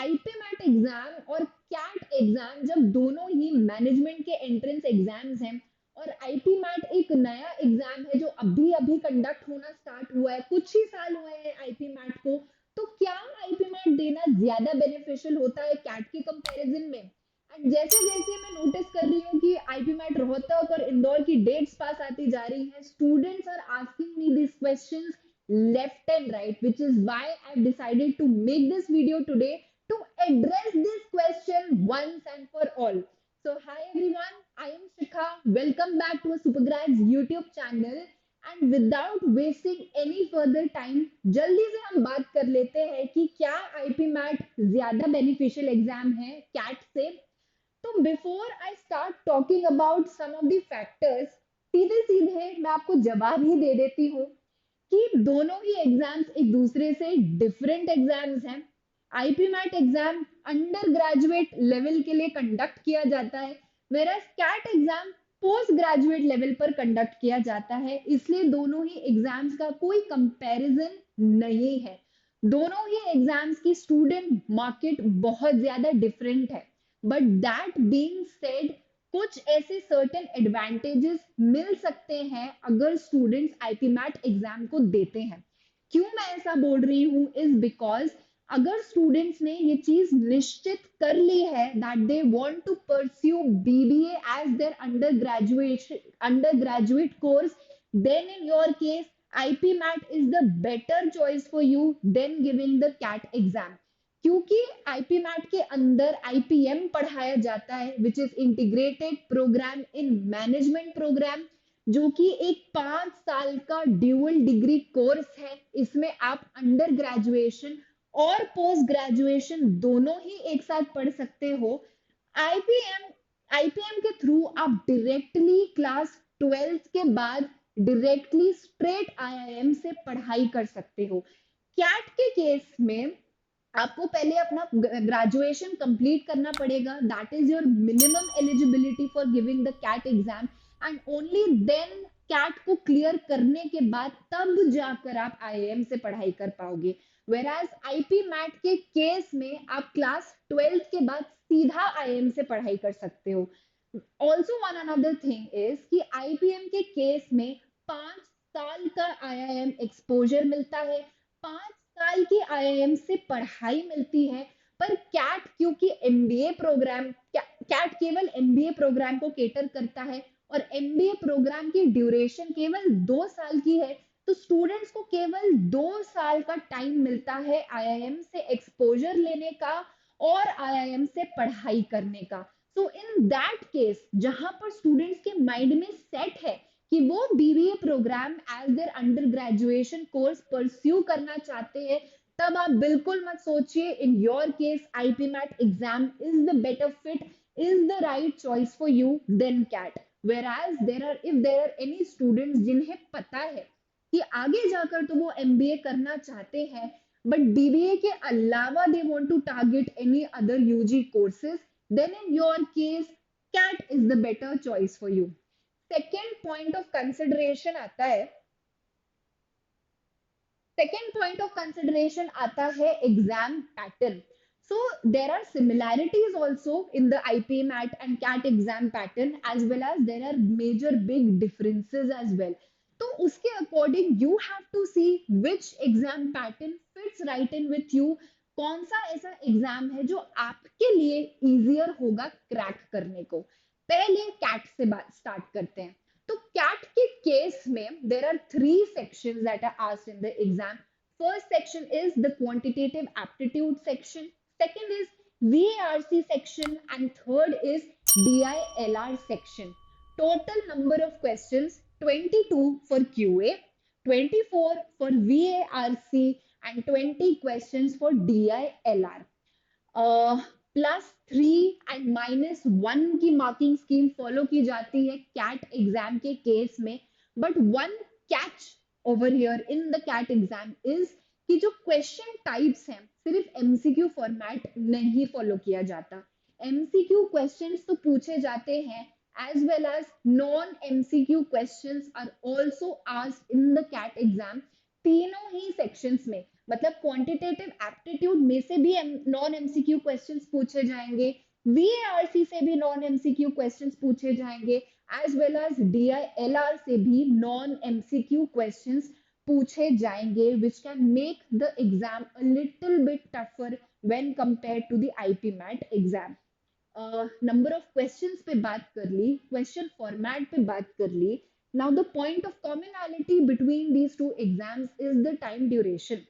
IP mat exam और cat exam जब दोनों ही मैनेजमेंट के एंट्रेंस एग्जाम्स हैं और आईपी मैट एक नया एग्जाम है जो अभी अभी कंडक्ट होना स्टार्ट हुआ है, कुछ ही साल हुए हैं आईपी मैट को, तो क्या आईपी मैट देना ज्यादा बेनिफिशियल होता है कैट के कंपैरिजन में? एंड जैसे जैसे मैं नोटिस कर रही हूँ कि आईपी मैट रोहतक और इंदौर की डेट्स पास आती जा रही हैं, students are asking me this questions left and right, which is why I've decided to make this video today to address this question once and for all. So, hi everyone, I am Shikha. Welcome back to a Supergrads YouTube channel. And without wasting any further time, जल्दी से हम बात कर लेते हैं कि क्या IPMAT ज्यादा बेनिफिशियल एग्जाम है कैट से। तो before I start talking about some of the factors, सीधे सीधे मैं आपको जवाब ही दे देती हूँ कि दोनों ही एग्जाम्स एक दूसरे से डिफरेंट एग्जाम्स हैं। IP mat exam under graduate level के लिए कंडक्ट किया जाता है, whereas CAT exam post graduate level पर कंडक्ट किया जाता है, इसलिए दोनों ही एग्जाम्स का कोई कंपैरिजन नहीं है। दोनों ही एग्जाम्स की स्टूडेंट मार्केट बहुत ज्यादा डिफरेंट है, बट दैट बीइंग सेड कुछ ऐसे सर्टेन एडवांटेजेस मिल सकते हैं अगर स्टूडेंट्स आईपी मैट एग्जाम को देते हैं। क्यों मैं ऐसा बोल रही हूँ इज बिकॉज अगर स्टूडेंट्स ने ये चीज निश्चित कर ली है that they want to pursue BBA as their undergraduate course, then in your case IP mat is the better choice for you than giving the CAT exam. क्योंकि IP mat के अंदर आईपीएम पढ़ाया जाता है which is integrated programme in management programme, जो कि एक 5 साल का ड्यूअल डिग्री कोर्स है। इसमें आप अंडर ग्रेजुएशन और पोस्ट ग्रेजुएशन दोनों ही एक साथ पढ़ सकते हो। आईपीएम आईपीएम के थ्रू आप डायरेक्टली क्लास 12th के बाद डायरेक्टली स्ट्रेट आईआईएम से पढ़ाई कर सकते हो। कैट के केस में आपको पहले अपना ग्रेजुएशन कंप्लीट करना पड़ेगा, that is your minimum eligibility for giving the CAT exam, and only then CAT को क्लियर करने के बाद तब जाकर आप आईआईएम से पढ़ाई कर पाओगे। वेराज आईपी मैट के केस में आप क्लास 12th के बाद सीधा आईआईएम से पढ़ाई कर सकते हो। Also one another thing is कि आईपीएम के केस में 5 साल का आईआईएम एक्सपोजर मिलता है, 5 साल की आईआईएम से पढ़ाई मिलती है। पर कैट क्योंकि एमबीए प्रोग्राम, कैट केवल एमबीए प्रोग्राम को केटर करता है और एमबीए प्रोग्राम की ड्यूरेशन केवल 2 साल की है, तो स्टूडेंट्स को केवल 2 साल का टाइम मिलता है आईआईएम से एक्सपोजर लेने का और आईआईएम से पढ़ाई करने का। सो इन दैट केस जहां पर स्टूडेंट्स के माइंड में सेट है कि वो BBA programme as their under graduation course pursue करना चाहते हैं, तब आप बिल्कुल मत सोचिए, in your case IP mat exam is the better fit, is the right choice for you than CAT. whereas there are any students जिन्हें पता है कि आगे जाकर तो वो एमबीए करना चाहते हैं, बट बीबीए के अलावा they want to target any other UG courses, then in your case cat is the better choice for you. Second point of consideration आता है, सेकेंड पॉइंट ऑफ कंसिडरेशन आता है exam pattern. So there are similarities also in the IPMAT and CAT exam pattern as well as there are major big differences as well. तो उसके according you have to see which exam pattern fits right in with you, कौन सा ऐसा exam है जो आपके लिए easier होगा क्रैक करने को। पहले कैट से बात स्टार्ट करते हैं। तो कैट के केस में there are 3 sections that are asked in the exam. First section is the quantitative aptitude section, second is VARC section, and third is DILR section. Total number of questions 22 for QA, 24 for VARC, and 20 questions for DILR. +3 and -1 की marking scheme follow की जाती है CAT exam के case में, but one catch over here in the CAT exam is कि जो question types हैं सिर्फ एमसीक्यू फॉर्मेट नहीं फॉलो किया जाता। एमसीक्यू क्वेश्चंस तो पूछे जाते हैं as well as non MCQ questions are also asked in the CAT exam, तीनों ही सेक्शंस में। मतलब क्वांटिटेटिव एप्टीट्यूड में से भी नॉन एमसीक्यू क्वेश्चंस पूछे जाएंगे, वीएआरसी से भी नॉन एमसीक्यू क्वेश्चंस पूछे जाएंगे, एज वेल एज डीआईएलआर से भी नॉन एमसीक्यू क्वेश्चंस पूछे जाएंगे, which can make the exam a little bit tougher when compare to the IP mat exam. Number of questions पे बात कर ली, क्वेश्चन फॉर्मेट पे बात कर ली। Now the point of commonality between these two exams is the time duration.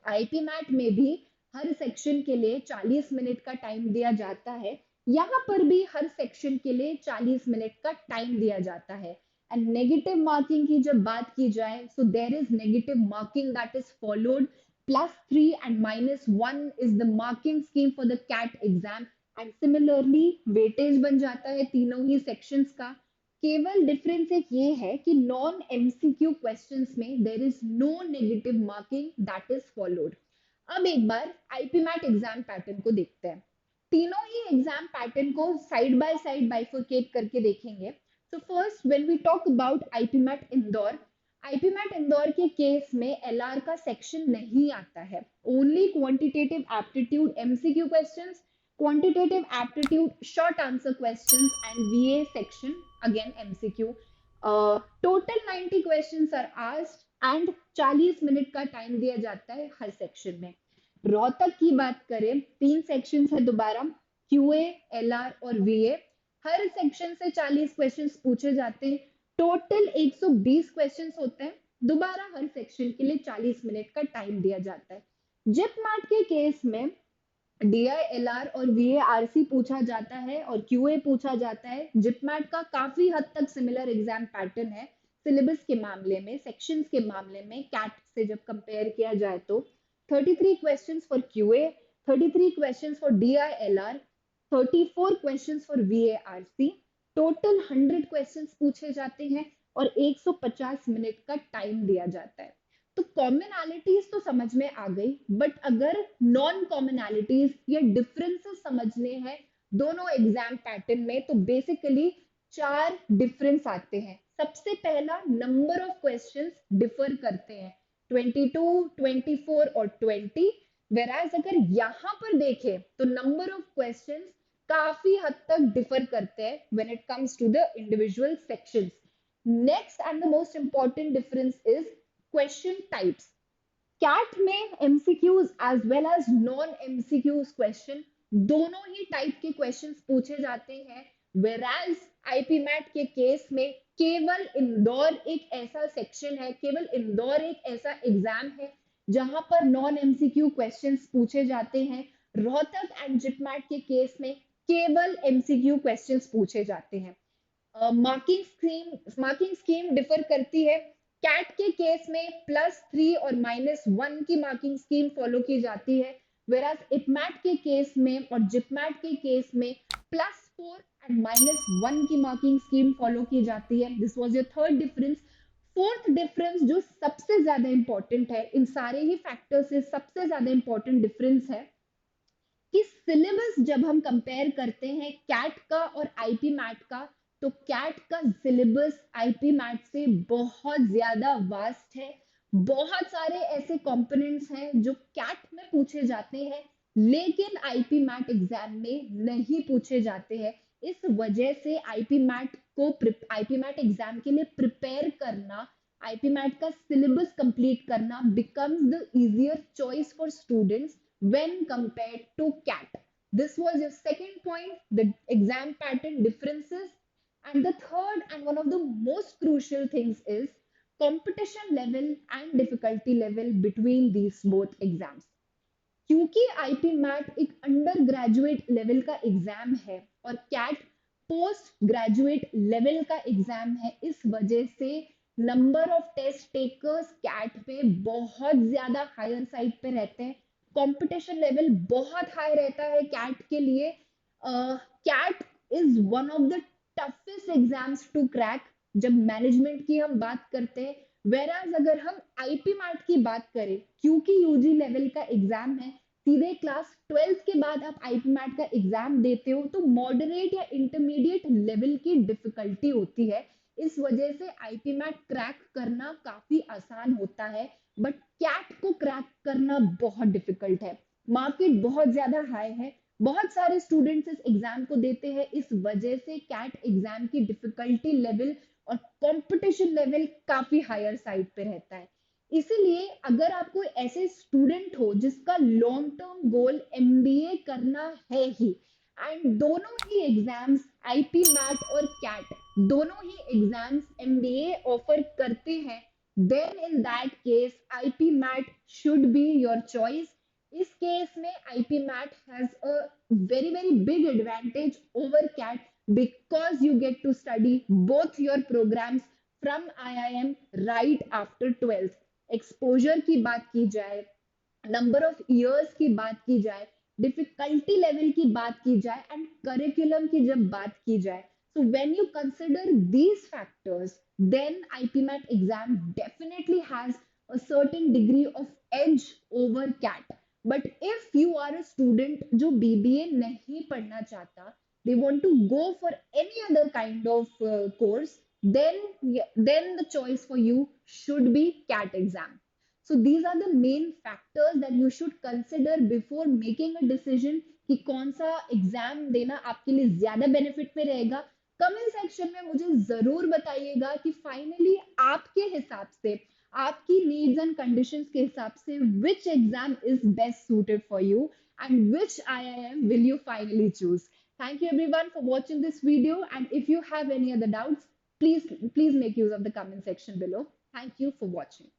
IPMAT में भी हर सेक्शन के लिए 40 मिनट का टाइम दिया जाता है, यहाँ पर भी हर सेक्शन के लिए 40 मिनट का टाइम दिया जाता है। एंड नेगेटिव मार्किंग की जब बात की जाए, so there is negative marking that is followed, +3 and -1 is the marking scheme for the CAT exam. And similarly weightage बन जाता है तीनों ही सेक्शंस का। केवल डिफरेंस एक ये है कि नॉन एमसीक्यू क्वेश्चंस में there is no negative marking that is followed. अब एक बार आईपी मैट एग्जाम पैटर्न को देखते हैं। तीनों ही एग्जाम पैटर्न को साइड बाय साइड बाइफरकेट करके देखेंगे। So first when we talk about IP MAT Indore, IP MAT Indore के केस में एलआर का सेक्शन नहीं आता है, only quantitative aptitude MCQ questions, quantitative aptitude short answer questions, and VA section again MCQ. Total 90 questions are asked and 40 minute का time दिया जाता है हर सेक्शन में। रोहतक की बात करें, 3 सेक्शंस है दोबारा, QA, LR और VA। हर सेक्शन से 40 क्वेश्चंस पूछे जाते हैं, टोटल 120 क्वेश्चंस होते हैं, दोबारा हर सेक्शन के लिए 40 मिनट का टाइम दिया जाता है। जिप मैट के केस में डीआईएलआर और वीएआरसी पूछा जाता है और क्यूए पूछा जाता है। जिपमैट का काफी हद तक सिमिलर एग्जाम पैटर्न है सिलेबस के मामले में, सेक्शंस के मामले में कैट से जब कंपेयर किया जाए तो। 33 questions for QA, 33 questions for DILR, 34 questions for VARC. Total 100 questions पूछे जाते हैं और 150 मिनट का टाइम दिया जाता है। तो कॉमनैलिटीज तो समझ में आ गई, बट अगर नॉन कॉमनैलिटीज या डिफरेंसेस समझने हैं दोनों एग्जाम पैटर्न में, तो बेसिकली 4 डिफरेंस आते हैं। सबसे पहला, नंबर ऑफ क्वेश्चंस डिफर करते हैं, 22, 24 और 20। वेराज अगर यहाँ पर देखें तो नंबर ऑफ क्वेश्चंस काफी हद तक डिफर करते हैं when it comes to the individual sections. Next and the most important difference is question types. CAT में MCQs as well as non MCQs question दोनों ही टाइप के क्वेश्चंस पूछे जाते हैं। वेराज आईपी मैट के केस में केवल इंदौर एक ऐसा सेक्शन है, केवल इंदौर एक ऐसा एग्जाम है जहां पर नॉन एमसीक्यू क्वेश्चंस पूछे जाते हैं। रोहतक एंड जिपमैट के केस में केवल एमसीक्यू क्वेश्चंस पूछे जाते हैं। मार्किंग स्कीम डिफर करती है। कैट के केस में +3 और -1 की मार्किंग स्कीम फॉलो की जाती है, वेराज इपमैट के केस में और जिपमैट के केस में +4 एंड -1 की मार्किंग स्कीम फॉलो की जाती है। This was your third difference. Fourth difference जो सबसे ज्यादा इंपॉर्टेंट है, इन सारे ही फैक्टर से सबसे ज्यादा इंपॉर्टेंट डिफरेंस है कि सिलेबस जब हम कंपेयर करते हैं कैट का और आईपी मैट का, तो कैट का सिलेबस आईपी मैट से बहुत ज्यादा वास्ट है। बहुत सारे ऐसे कंपोनेंट्स हैं जो कैट में पूछे जाते हैं लेकिन आईपी मैट एग्जाम में नहीं पूछे जाते हैं। इस वजह से आईपी मैट एग्जाम के लिए प्रिपेयर करना, आईपी मैट का सिलेबस कंप्लीट करना becomes the easier choice for students when compared to CAT. This was your second point, the exam pattern differences. And the third and one of the most crucial things is competition level and difficulty level between these both exams. क्योंकि IP MAT एक under graduate level का exam है और CAT post graduate level का exam है, इस वजह से number of test takers CAT में बहुत ज्यादा हायर साइड पे रहते हैं। कंपटीशन लेवल बहुत हाई रहता है कैट के लिए। CAT is one of the toughest exams to crack जब मैनेजमेंट की हम बात करते हैं। वेराज अगर हम आईपी मैट की बात करें, क्योंकि यूजी लेवल का एग्जाम है, सीधे क्लास 12 के बाद आप आईपी मैट का एग्जाम देते हो तो मॉडरेट या इंटरमीडिएट लेवल की डिफिकल्टी होती है। इस वजह से आईपी मैट क्रैक करना काफी आसान होता है, बट कैट को क्रैक करना बहुत डिफिकल्ट है। मार्केट बहुत ज्यादा हाई है, बहुत सारे स्टूडेंट्स इस एग्जाम को देते हैं, इस वजह से कैट एग्जाम की डिफिकल्टी लेवल और कंपटीशन लेवल काफी हायर साइड पे रहता है। इसीलिए अगर आप कोई ऐसे स्टूडेंट हो जिसका लॉन्ग टर्म गोल एमबीए करना है ही, एंड दोनों ही एग्जाम्स आईपी मैट और कैट दोनों ही एग्जाम्स एमबीए ऑफर करते हैं, then in that case IP MAT should be your choice. इस केस में IP MAT has a very very big advantage over CAT because you get to study both your programs from IIM right after 12th। Exposure की बात की जाए, number of years की बात की जाए, डिफिकल्टी लेवल की बात की जाए, एंड करिकुलम की जब बात की जाए, so when you consider these factors, then IPMAT exam definitely has a certain degree of edge over CAT। but if you are a student जो BBA नहीं पढ़ना चाहता, they want to go for any other kind of course, then the choice for you should be CAT exam। so these are the main factors that you should consider before making a decision कि कौन सा exam देना आपके लिए ज्यादा benefit में रहेगा। Comment section में मुझे जरूर बताइएगा कि फाइनली आपके हिसाब से, आपकी नीड्स एंड कंडीशंस के हिसाब से which exam is best suited for you and which IIM will you finally choose। Thank you everyone for watching this video, and if you have any other doubts, please make use of the comment section below। Thank you for watching।